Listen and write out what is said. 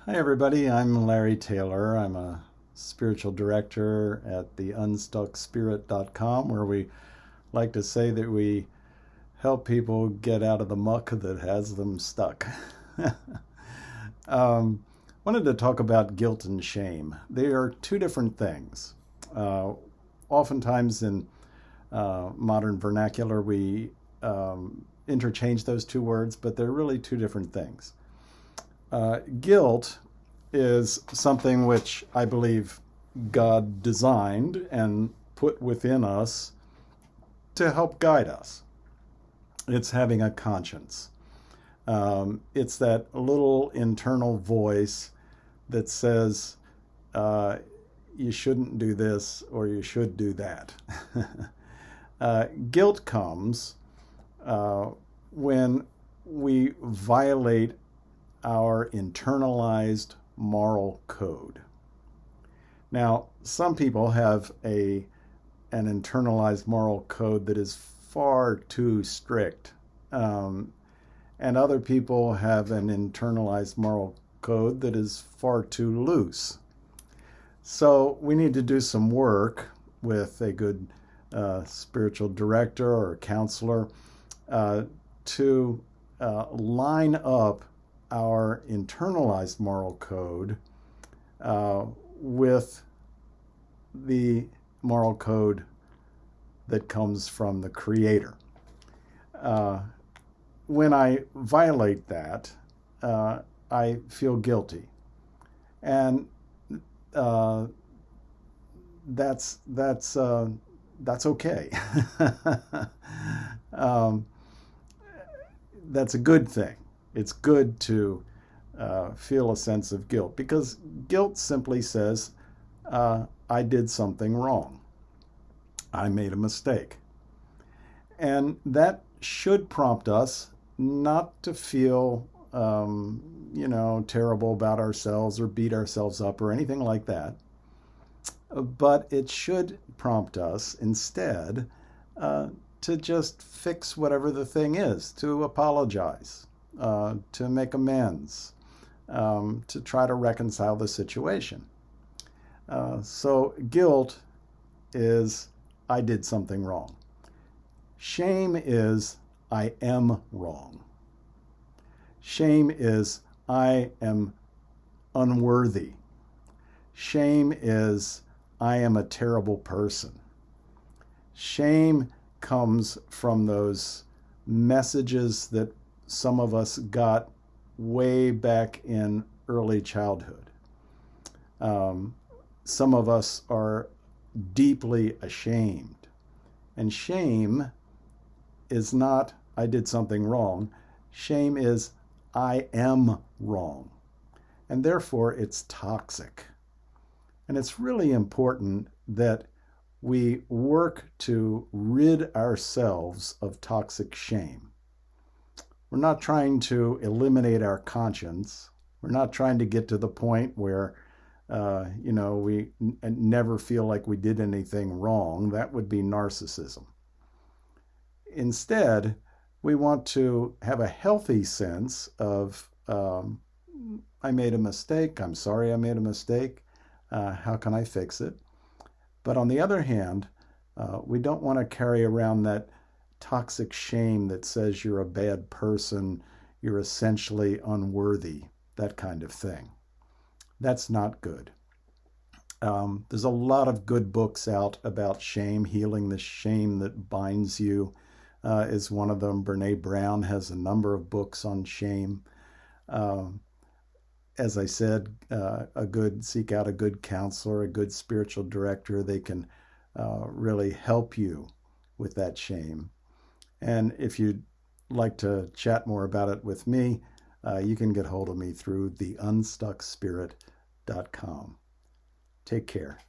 Hi, everybody. I'm Larry Taylor. I'm a spiritual director at the unstuckspirit.com, where we like to say that we help people get out of the muck that has them stuck. Wanted to talk about guilt and shame. They are two different things. Uh, Oftentimes in modern vernacular, we interchange those two words, but they're really two different things. Guilt is something which I believe God designed and put within us to help guide us. It's having a conscience. It's that little internal voice that says, you shouldn't do this or you should do that. Guilt comes when we violate our internalized moral code. Now, some people have an internalized moral code that is far too strict, and other people have an internalized moral code that is far too loose. So we need to do some work with a good spiritual director or counselor to line up our internalized moral code with the moral code that comes from the Creator. When I violate that, I feel guilty, and that's okay. That's a good thing. It's good to feel a sense of guilt, because guilt simply says, I did something wrong. I made a mistake. And that should prompt us not to feel, terrible about ourselves or beat ourselves up or anything like that. But it should prompt us instead to just fix whatever the thing is, to apologize, to make amends, to try to reconcile the situation. So guilt is, I did something wrong. Shame is, I am wrong. Shame is, I am unworthy. Shame is, I am a terrible person. Shame comes from those messages that some of us got way back in early childhood. Some of us are deeply ashamed. And shame is not, I did something wrong. Shame is, I am wrong. And therefore, it's toxic. And it's really important that we work to rid ourselves of toxic shame. We're not trying to eliminate our conscience. We're not trying to get to the point where, we never feel like we did anything wrong. That would be narcissism. Instead, we want to have a healthy sense of, I made a mistake. I'm sorry I made a mistake. How can I fix it? But on the other hand, we don't want to carry around that toxic shame that says you're a bad person, you're essentially unworthy, that kind of thing. That's not good. There's a lot of good books out about shame. Healing the Shame That Binds You is one of them. Brene Brown has a number of books on shame. As I said, seek out a good counselor, a good spiritual director. They can really help you with that shame. And if you'd like to chat more about it with me, you can get hold of me through theunstuckspirit.com. Take care.